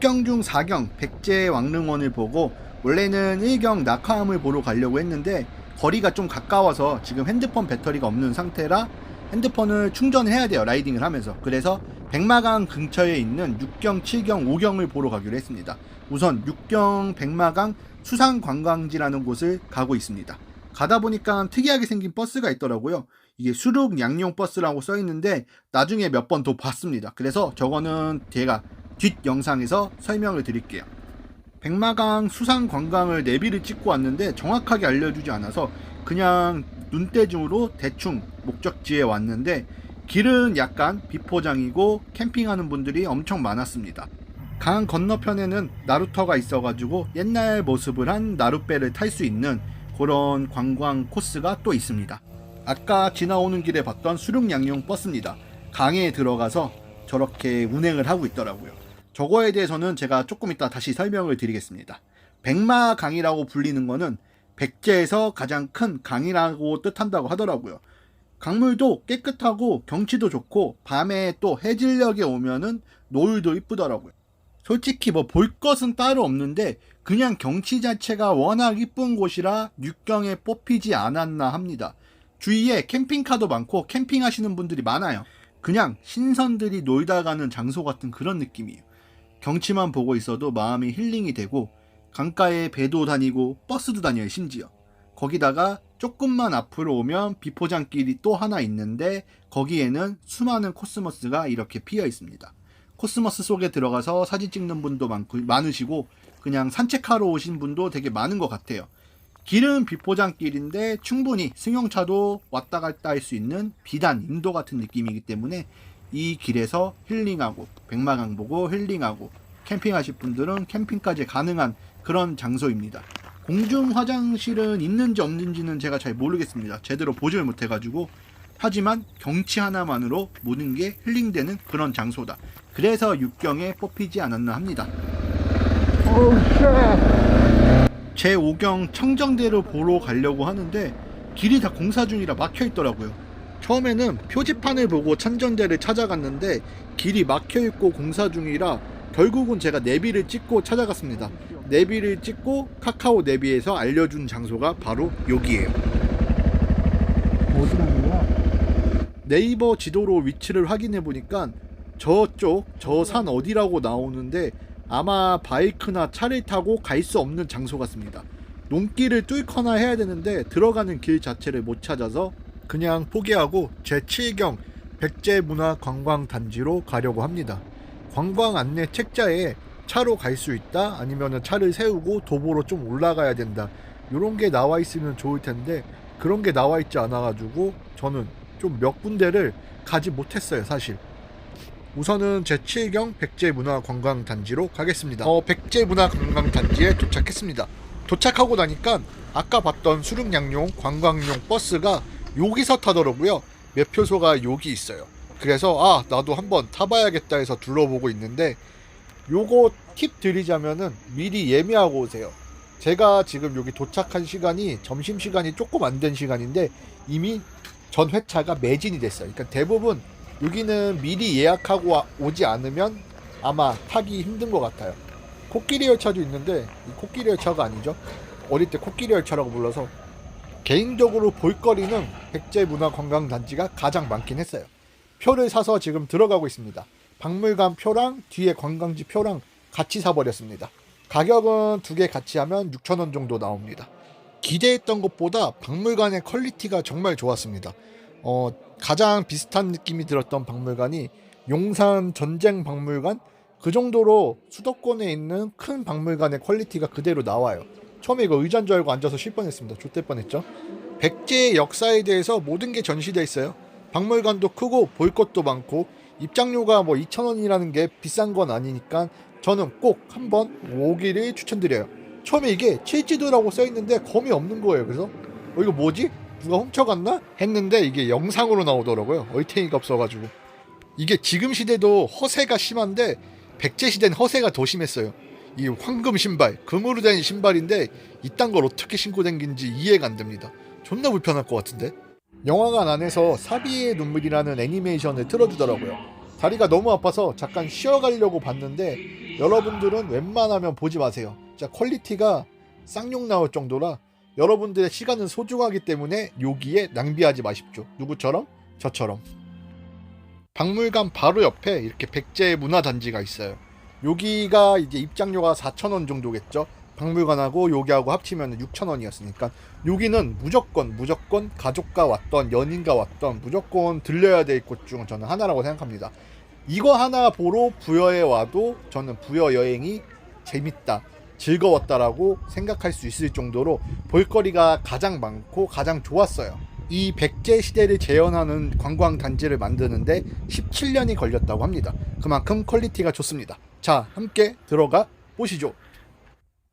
6경 중 4경 백제 왕릉원을 보고 원래는 1경 낙화암을 보러 가려고 했는데 거리가 좀 가까워서 지금 핸드폰 배터리가 없는 상태라 핸드폰을 충전을 해야 돼요, 라이딩을 하면서. 그래서 백마강 근처에 있는 6경, 7경, 5경을 보러 가기로 했습니다. 우선 6경 백마강 수상관광지라는 곳을 가고 있습니다. 가다 보니까 특이하게 생긴 버스가 있더라고요. 이게 수륙 양용 버스라고 써 있는데 나중에 몇 번 더 봤습니다. 그래서 저거는 제가 뒷 영상에서 설명을 드릴게요. 백마강 수상관광을 내비를 찍고 왔는데 정확하게 알려주지 않아서 그냥 눈대중으로 대충 목적지에 왔는데 길은 약간 비포장이고 캠핑하는 분들이 엄청 많았습니다. 강 건너편에는 나루터가 있어가지고 옛날 모습을 한 나룻배를 탈 수 있는 그런 관광 코스가 또 있습니다. 아까 지나오는 길에 봤던 수륙양용 버스입니다. 강에 들어가서 저렇게 운행을 하고 있더라고요. 저거에 대해서는 제가 조금 이따 다시 설명을 드리겠습니다. 백마강이라고 불리는 거는 백제에서 가장 큰 강이라고 뜻한다고 하더라고요. 강물도 깨끗하고 경치도 좋고 밤에 또 해질녘에 오면은 노을도 이쁘더라고요. 솔직히 뭐 볼 것은 따로 없는데 그냥 경치 자체가 워낙 이쁜 곳이라 6경에 뽑히지 않았나 합니다. 주위에 캠핑카도 많고 캠핑하시는 분들이 많아요. 그냥 신선들이 놀다 가는 장소 같은 그런 느낌이에요. 경치만 보고 있어도 마음이 힐링이 되고 강가에 배도 다니고 버스도 다녀요, 심지어. 거기다가 조금만 앞으로 오면 비포장길이 또 하나 있는데 거기에는 수많은 코스모스가 이렇게 피어 있습니다. 코스모스 속에 들어가서 사진 찍는 분도 많으시고 그냥 산책하러 오신 분도 되게 많은 것 같아요. 길은 비포장길인데 충분히 승용차도 왔다 갔다 할 수 있는 비단 인도 같은 느낌이기 때문에 이 길에서 힐링하고 백마강 보고 힐링하고 캠핑하실 분들은 캠핑까지 가능한 그런 장소입니다. 공중 화장실은 있는지 없는지는 제가 잘 모르겠습니다. 제대로 보지를 못해가지고. 하지만 경치 하나만으로 모든 게 힐링되는 그런 장소다. 그래서 6경에 뽑히지 않았나 합니다. 제 5경 청정대를 보러 가려고 하는데 길이 다 공사 중이라 막혀 있더라고요. 처음에는 표지판을 보고 청정대를 찾아갔는데 길이 막혀 있고 공사 중이라 결국은 제가 내비를 찍고 찾아갔습니다. 내비를 찍고 카카오 내비에서 알려준 장소가 바로 여기예요. 어디 가는 거야? 네이버 지도로 위치를 확인해 보니까 저쪽 저 산 어디라고 나오는데 아마 바이크나 차를 타고 갈 수 없는 장소 같습니다. 논길을 뚫거나 해야 되는데 들어가는 길 자체를 못 찾아서 그냥 포기하고 제7경 백제문화관광단지로 가려고 합니다. 관광 안내 책자에 차로 갈 수 있다, 아니면 차를 세우고 도보로 좀 올라가야 된다, 이런 게 나와 있으면 좋을 텐데 그런 게 나와 있지 않아 가지고 저는 좀 몇 군데를 가지 못했어요, 사실. 우선은 제7경 백제문화관광단지로 가겠습니다. 백제문화관광단지에 도착했습니다. 도착하고 나니까 아까 봤던 수륙양용 관광용 버스가 여기서 타더라고요. 매표소가 여기 있어요. 그래서 나도 한번 타봐야겠다 해서 둘러보고 있는데, 요거 팁 드리자면은 미리 예매하고 오세요. 제가 지금 여기 도착한 시간이 점심시간이 조금 안 된 시간인데 이미 전 회차가 매진이 됐어요. 그러니까 대부분 여기는 미리 예약하고 오지 않으면 아마 타기 힘든 것 같아요. 코끼리 열차도 있는데 이 코끼리 열차가 아니죠. 어릴 때 코끼리 열차라고 불러서. 개인적으로 볼거리는 백제문화관광단지가 가장 많긴 했어요. 표를 사서 지금 들어가고 있습니다. 박물관 표랑 뒤에 관광지 표랑 같이 사버렸습니다. 가격은 두 개 같이 하면 6,000원 정도 나옵니다. 기대했던 것보다 박물관의 퀄리티가 정말 좋았습니다. 가장 비슷한 느낌이 들었던 박물관이 용산 전쟁박물관, 그 정도로 수도권에 있는 큰 박물관의 퀄리티가 그대로 나와요. 처음에 이거 의자인 줄 알고 앉아서 쉴 뻔했습니다. 좆될 뻔했죠. 백제의 역사에 대해서 모든 게 전시되어 있어요. 박물관도 크고 볼 것도 많고 입장료가 뭐 2,000원이라는 게 비싼 건 아니니까 저는 꼭 한번 오기를 추천드려요. 처음에 이게 칠지도라고 써있는데 검이 없는 거예요. 그래서 이거 뭐지? 누가 훔쳐갔나? 했는데 이게 영상으로 나오더라고요. 얼탱이가 없어가지고. 이게 지금 시대도 허세가 심한데 백제 시대는 허세가 더 심했어요. 이 황금 신발, 금으로 된 신발인데 이딴 걸 어떻게 신고 다닌지 이해가 안 됩니다. 존나 불편할 것 같은데. 영화관 안에서 사비의 눈물이라는 애니메이션을 틀어주더라고요. 다리가 너무 아파서 잠깐 쉬어가려고 봤는데 여러분들은 웬만하면 보지 마세요. 진짜 퀄리티가 쌍욕 나올 정도라 여러분들의 시간은 소중하기 때문에 여기에 낭비하지 마십시오. 누구처럼? 저처럼. 박물관 바로 옆에 이렇게 백제 문화단지가 있어요. 여기가 이제 입장료가 4,000원 정도겠죠. 박물관하고 여기하고 합치면 6,000원이었으니까 여기는 무조건 가족과 왔던 연인과 왔던 무조건 들려야 될 곳 중 저는 하나라고 생각합니다. 이거 하나 보러 부여에 와도 저는 부여 여행이 재밌다, 즐거웠다라고 생각할 수 있을 정도로 볼거리가 가장 많고 가장 좋았어요. 이 백제 시대를 재현하는 관광단지를 만드는데 17년이 걸렸다고 합니다. 그만큼 퀄리티가 좋습니다. 자, 함께 들어가 보시죠.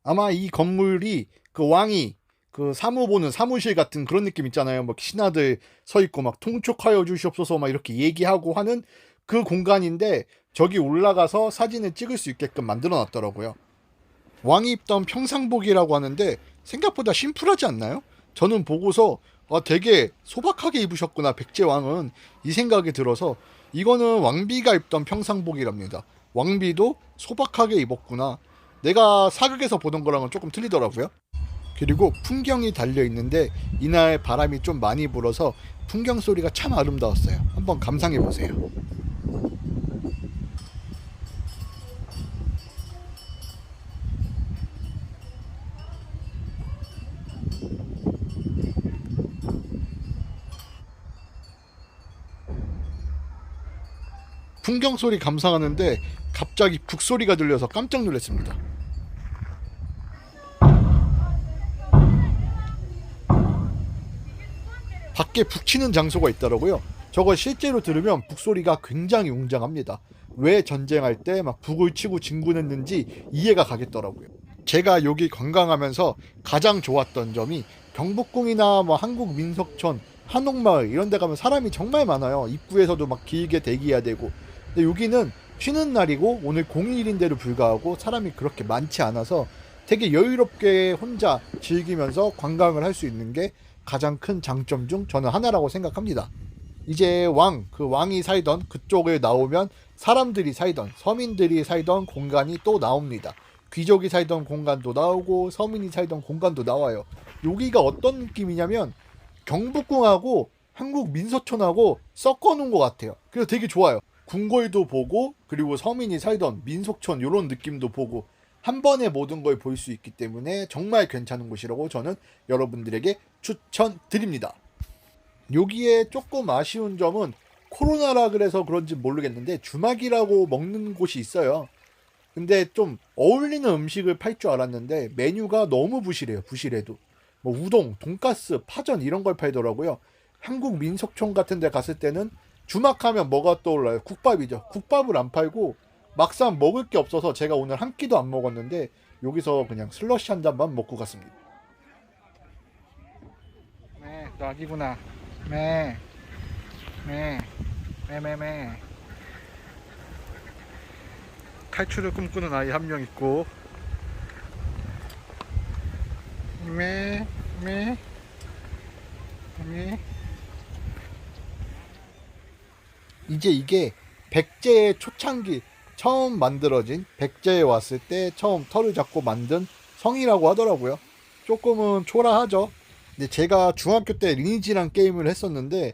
아마 이 건물이 그 왕이 그 사무 보는 사무실 같은 그런 느낌 있잖아요. 막 신하들 서 있고 막 통촉하여 주시옵소서 막 이렇게 얘기하고 하는 그 공간인데 저기 올라가서 사진을 찍을 수 있게끔 만들어 놨더라고요. 왕이 입던 평상복이라고 하는데 생각보다 심플하지 않나요? 저는 보고서 되게 소박하게 입으셨구나 백제왕은 이 생각이 들어서 이거는 왕비가 입던 평상복이랍니다. 왕비도 소박하게 입었구나. 내가 사극에서 보던 거랑은 조금 틀리더라고요. 그리고 풍경이 달려있는데 이날 바람이 좀 많이 불어서 풍경 소리가 참 아름다웠어요. 한번 감상해보세요. 풍경 소리 감상하는데 갑자기 북소리가 들려서 깜짝 놀랐습니다. 밖에 북치는 장소가 있더라고요. 저거 실제로 들으면 북소리가 굉장히 웅장합니다. 왜 전쟁할 때 막 북을 치고 진군했는지 이해가 가겠더라고요. 제가 여기 관광하면서 가장 좋았던 점이 경복궁이나 뭐 한국민속촌, 한옥마을 이런 데 가면 사람이 정말 많아요. 입구에서도 막 길게 대기해야 되고. 근데 여기는 쉬는 날이고 오늘 공휴일인데도 불구하고 사람이 그렇게 많지 않아서 되게 여유롭게 혼자 즐기면서 관광을 할 수 있는 게 가장 큰 장점 중 저는 하나라고 생각합니다. 이제 그 왕이 살던 그쪽에 나오면 사람들이 살던, 서민들이 살던 공간이 또 나옵니다. 귀족이 살던 공간도 나오고 서민이 살던 공간도 나와요. 여기가 어떤 느낌이냐면 경복궁하고 한국민속촌하고 섞어놓은 것 같아요. 그래서 되게 좋아요. 궁궐도 보고 그리고 서민이 살던 민속촌 이런 느낌도 보고 한 번에 모든 걸 볼 수 있기 때문에 정말 괜찮은 곳이라고 저는 여러분들에게 추천드립니다. 여기에 조금 아쉬운 점은 코로나라 그래서 그런지 모르겠는데 주막이라고 먹는 곳이 있어요. 근데 좀 어울리는 음식을 팔 줄 알았는데 메뉴가 너무 부실해요. 부실해도 뭐 우동, 돈가스, 파전 이런 걸 팔더라고요. 한국 민속촌 같은 데 갔을 때는 주막하면 뭐가 떠올라요? 국밥이죠. 국밥을 안 팔고 막상 먹을 게 없어서 제가 오늘 한 끼도 안 먹었는데 여기서 그냥 슬러시 한 잔만 먹고 갔습니다. 네, 너 아기구나. 탈출을 꿈꾸는 아이 한 명 있고. 이제 이게 백제의 초창기 처음 만들어진 백제에 왔을 때 처음 털을 잡고 만든 성이라고 하더라고요. 조금은 초라하죠. 근데 제가 중학교 때 리니지란 게임을 했었는데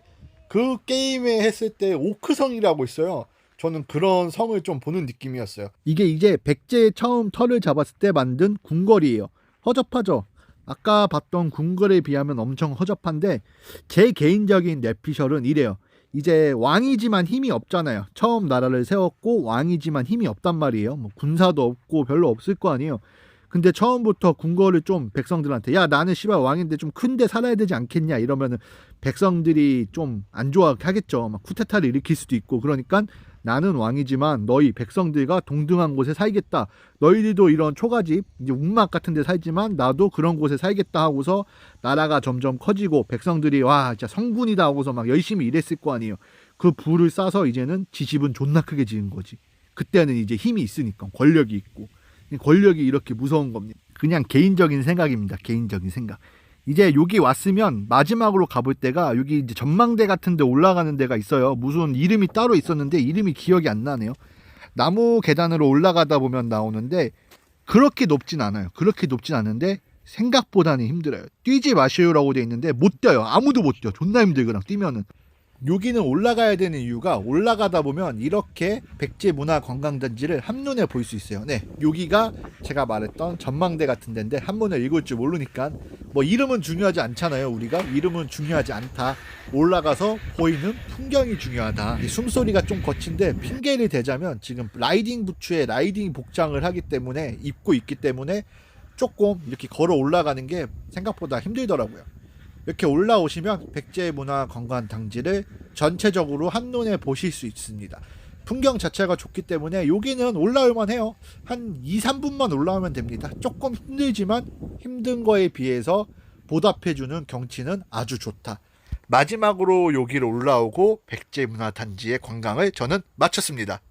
그 게임에 했을 때 오크성이라고 있어요. 저는 그런 성을 좀 보는 느낌이었어요. 이게 이제 백제에 처음 털을 잡았을 때 만든 궁궐이에요. 허접하죠. 아까 봤던 궁궐에 비하면 엄청 허접한데 제 개인적인 뇌피셜은 이래요. 이제 왕이지만 힘이 없잖아요. 처음 나라를 세웠고 왕이지만 힘이 없단 말이에요. 뭐 군사도 없고 별로 없을 거 아니에요. 근데 처음부터 궁궐을 좀 백성들한테 야 나는 씨발 왕인데 좀 큰데 살아야 되지 않겠냐 이러면은 백성들이 좀 안 좋아하겠죠. 막 쿠데타를 일으킬 수도 있고. 그러니까 나는 왕이지만 너희 백성들과 동등한 곳에 살겠다. 너희들도 이런 초가집 이제 움막 같은 데 살지만 나도 그런 곳에 살겠다 하고서 나라가 점점 커지고 백성들이 와 진짜 성군이다 하고서 막 열심히 일했을 거 아니에요. 그 부를 싸서 이제는 지 집은 존나 크게 지은 거지. 그때는 이제 힘이 있으니까 권력이 있고. 권력이 이렇게 무서운 겁니다. 그냥 개인적인 생각입니다. 개인적인 생각. 이제 여기 왔으면 마지막으로 가볼 때가 여기 이제 전망대 같은 데 올라가는 데가 있어요. 무슨 이름이 따로 있었는데 이름이 기억이 안 나네요. 나무 계단으로 올라가다 보면 나오는데 그렇게 높진 않아요. 그렇게 높진 않은데 생각보다는 힘들어요. 뛰지 마시오라고 돼 있는데 못 뛰어요. 아무도 못 뛰어. 존나 힘들거든 뛰면은. 여기는 올라가야 되는 이유가 올라가다 보면 이렇게 백제문화관광단지를 한눈에 볼 수 있어요. 네, 여기가 제가 말했던 전망대 같은 데인데 한문을 읽을 줄 모르니까 뭐 이름은 중요하지 않잖아요. 우리가 이름은 중요하지 않다. 올라가서 보이는 풍경이 중요하다. 이 숨소리가 좀 거친데 핑계를 대자면 지금 라이딩 부츠에 라이딩 복장을 하기 때문에 입고 있기 때문에 조금 이렇게 걸어 올라가는 게 생각보다 힘들더라고요. 이렇게 올라오시면 백제문화관광단지를 전체적으로 한눈에 보실 수 있습니다. 풍경 자체가 좋기 때문에 여기는 올라올만 해요. 한 2, 3분만 올라오면 됩니다. 조금 힘들지만 힘든 거에 비해서 보답해주는 경치는 아주 좋다. 마지막으로 여기를 올라오고 백제문화단지의 관광을 저는 마쳤습니다.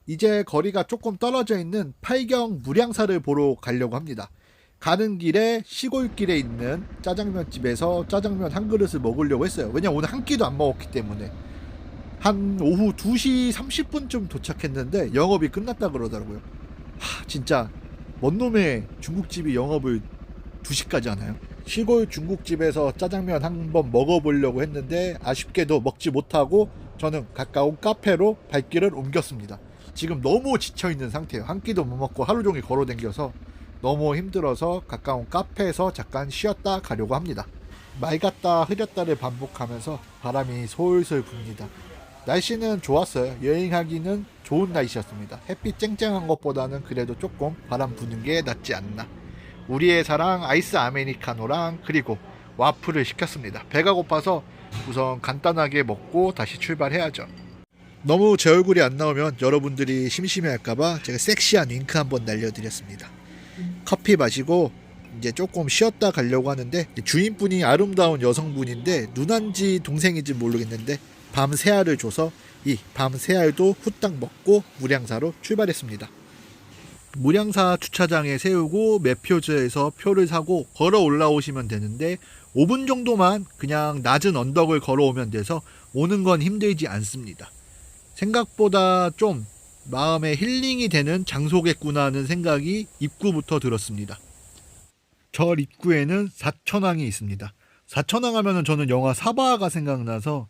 이제 거리가 조금 떨어져 있는 팔경 무량사를 보러 가려고 합니다. 가는 길에 시골길에 있는 짜장면 집에서 짜장면 한 그릇을 먹으려고 했어요. 왜냐면 오늘 한 끼도 안 먹었기 때문에. 한 오후 2시 30분쯤 도착했는데 영업이 끝났다 그러더라고요. 진짜 뭔 놈의 중국집이 영업을 2시까지 하나요? 시골 중국집에서 짜장면 한번 먹어보려고 했는데 아쉽게도 먹지 못하고 저는 가까운 카페로 발길을 옮겼습니다. 지금 너무 지쳐있는 상태예요. 한 끼도 못 먹고 하루 종일 걸어다녀서 너무 힘들어서 가까운 카페에서 잠깐 쉬었다 가려고 합니다. 맑았다 흐렸다를 반복하면서 바람이 솔솔 붑니다. 날씨는 좋았어요. 여행하기는 좋은 날씨였습니다. 햇빛 쨍쨍한 것보다는 그래도 조금 바람 부는 게 낫지 않나. 우리의 사랑 아이스 아메리카노랑 그리고 와플을 시켰습니다. 배가 고파서 우선 간단하게 먹고 다시 출발해야죠. 너무 제 얼굴이 안 나오면 여러분들이 심심해할까봐 제가 섹시한 윙크 한번 날려드렸습니다. 커피 마시고 이제 조금 쉬었다 가려고 하는데 주인분이 아름다운 여성분인데 누난지 동생인지 모르겠는데 밤 새알을 줘서 이 밤 새알도 후딱 먹고 무량사로 출발했습니다. 무량사 주차장에 세우고 매표소에서 표를 사고 걸어 올라오시면 되는데 5분 정도만 그냥 낮은 언덕을 걸어오면 돼서 오는 건 힘들지 않습니다. 생각보다 좀 마음에 힐링이 되는 장소겠구나 하는 생각이 입구부터 들었습니다. 절 입구에는 사천왕이 있습니다. 사천왕 하면은 저는 영화 사바가 생각나서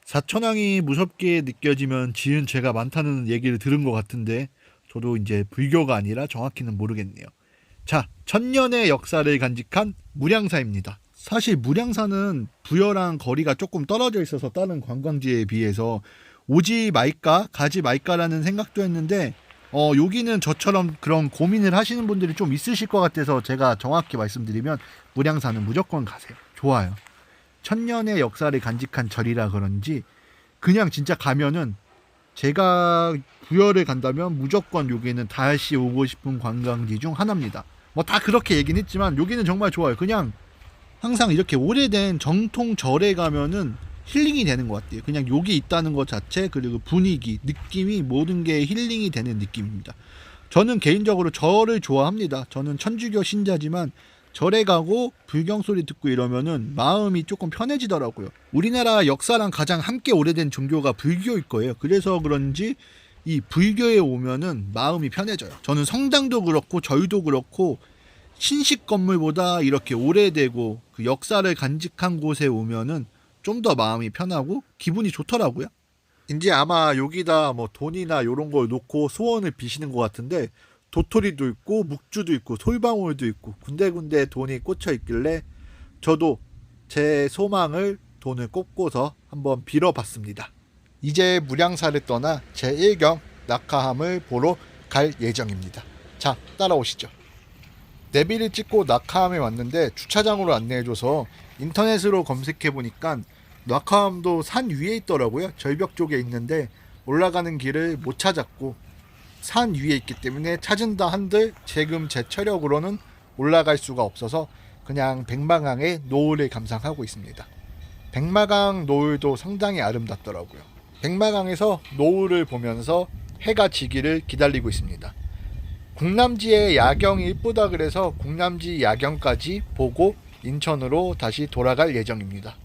사천왕이 무섭게 느껴지면 지은 죄가 많다는 얘기를 들은 것 같은데 저도 이제 불교가 아니라 정확히는 모르겠네요. 자, 천년의 역사를 간직한 무량사입니다. 사실 무량사는 부여랑 거리가 조금 떨어져 있어서 다른 관광지에 비해서 오지 말까 가지 말까라는 생각도 했는데 여기는 저처럼 그런 고민을 하시는 분들이 좀 있으실 것 같아서 제가 정확히 말씀드리면 무량사는 무조건 가세요. 좋아요. 천년의 역사를 간직한 절이라 그런지 그냥 진짜 가면은 제가 부여를 간다면 무조건 여기는 다시 오고 싶은 관광지 중 하나입니다. 뭐 다 그렇게 얘기는 했지만 여기는 정말 좋아요. 그냥 항상 이렇게 오래된 정통 절에 가면은 힐링이 되는 것 같아요. 그냥 여기 있다는 것 자체 그리고 분위기, 느낌이 모든 게 힐링이 되는 느낌입니다. 저는 개인적으로 절을 좋아합니다. 저는 천주교 신자지만 절에 가고 불경 소리 듣고 이러면은 마음이 조금 편해지더라고요. 우리나라 역사랑 가장 함께 오래된 종교가 불교일 거예요. 그래서 그런지 이 불교에 오면은 마음이 편해져요. 저는 성당도 그렇고 절도 그렇고 신식 건물보다 이렇게 오래되고 그 역사를 간직한 곳에 오면은 좀 더 마음이 편하고 기분이 좋더라고요. 이제 아마 여기다 뭐 돈이나 요런 걸 놓고 소원을 비시는 것 같은데 도토리도 있고 묵주도 있고 솔방울도 있고 군데군데 돈이 꽂혀 있길래 저도 제 소망을 돈을 꽂고서 한번 빌어봤습니다. 이제 무량사를 떠나 제1경 낙하함을 보러 갈 예정입니다. 자, 따라오시죠. 내비를 찍고 낙하함에 왔는데 주차장으로 안내해줘서 인터넷으로 검색해보니까 낙하함도 산 위에 있더라고요. 절벽 쪽에 있는데 올라가는 길을 못 찾았고 산 위에 있기 때문에 찾은다 한들 지금 제 체력으로는 올라갈 수가 없어서 그냥 백마강의 노을을 감상하고 있습니다. 백마강 노을도 상당히 아름답더라고요. 백마강에서 노을을 보면서 해가 지기를 기다리고 있습니다. 국남지의 야경이 이쁘다 그래서 국남지 야경까지 보고 인천으로 다시 돌아갈 예정입니다.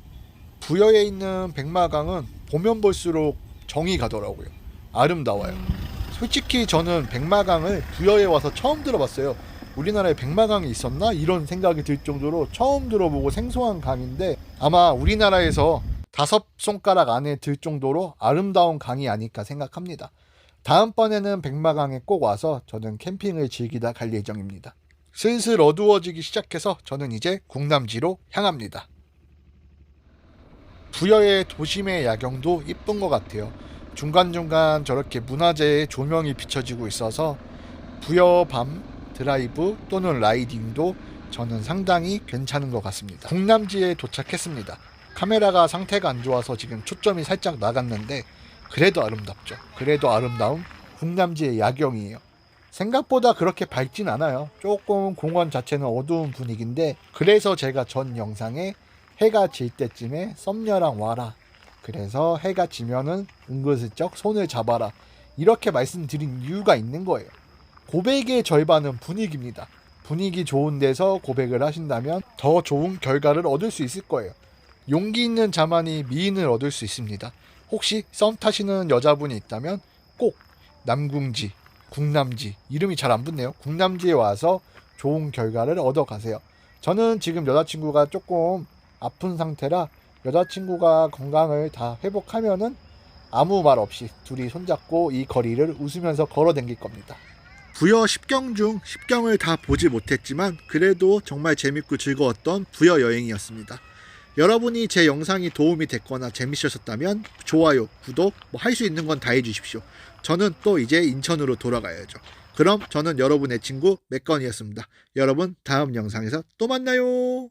부여에 있는 백마강은 보면 볼수록 정이 가더라고요. 아름다워요. 솔직히 저는 백마강을 부여에 와서 처음 들어봤어요. 우리나라에 백마강이 있었나? 이런 생각이 들 정도로 처음 들어보고 생소한 강인데 아마 우리나라에서 5손가락 안에 들 정도로 아름다운 강이 아닐까 생각합니다. 다음번에는 백마강에 꼭 와서 저는 캠핑을 즐기다 갈 예정입니다. 슬슬 어두워지기 시작해서 저는 이제 궁남지로 향합니다. 부여의 도심의 야경도 이쁜 것 같아요. 중간중간 저렇게 문화재의 조명이 비춰지고 있어서 부여 밤 드라이브 또는 라이딩도 저는 상당히 괜찮은 것 같습니다. 궁남지에 도착했습니다. 카메라가 상태가 안 좋아서 지금 초점이 살짝 나갔는데 그래도 아름답죠. 그래도 아름다운 궁남지의 야경이에요. 생각보다 그렇게 밝진 않아요. 조금 공원 자체는 어두운 분위기인데 그래서 제가 전 영상에 해가 질 때쯤에 썸녀랑 와라. 그래서 해가 지면은 은근슬쩍 손을 잡아라. 이렇게 말씀드린 이유가 있는 거예요. 고백의 절반은 분위기입니다. 분위기 좋은 데서 고백을 하신다면 더 좋은 결과를 얻을 수 있을 거예요. 용기 있는 자만이 미인을 얻을 수 있습니다. 혹시 썸 타시는 여자분이 있다면 꼭 남궁지, 궁남지, 이름이 잘 안 붙네요. 궁남지에 와서 좋은 결과를 얻어가세요. 저는 지금 여자친구가 조금 아픈 상태라 여자친구가 건강을 다 회복하면은 아무 말 없이 둘이 손잡고 이 거리를 웃으면서 걸어 다닐 겁니다. 부여 10경 중 10경을 다 보지 못했지만 그래도 정말 재밌고 즐거웠던 부여 여행이었습니다. 여러분이 제 영상이 도움이 됐거나 재밌으셨다면 좋아요, 구독, 할 수 있는 건 다 해주십시오. 저는 또 이제 인천으로 돌아가야죠. 그럼 저는 여러분의 친구 맥건이었습니다. 여러분 다음 영상에서 또 만나요.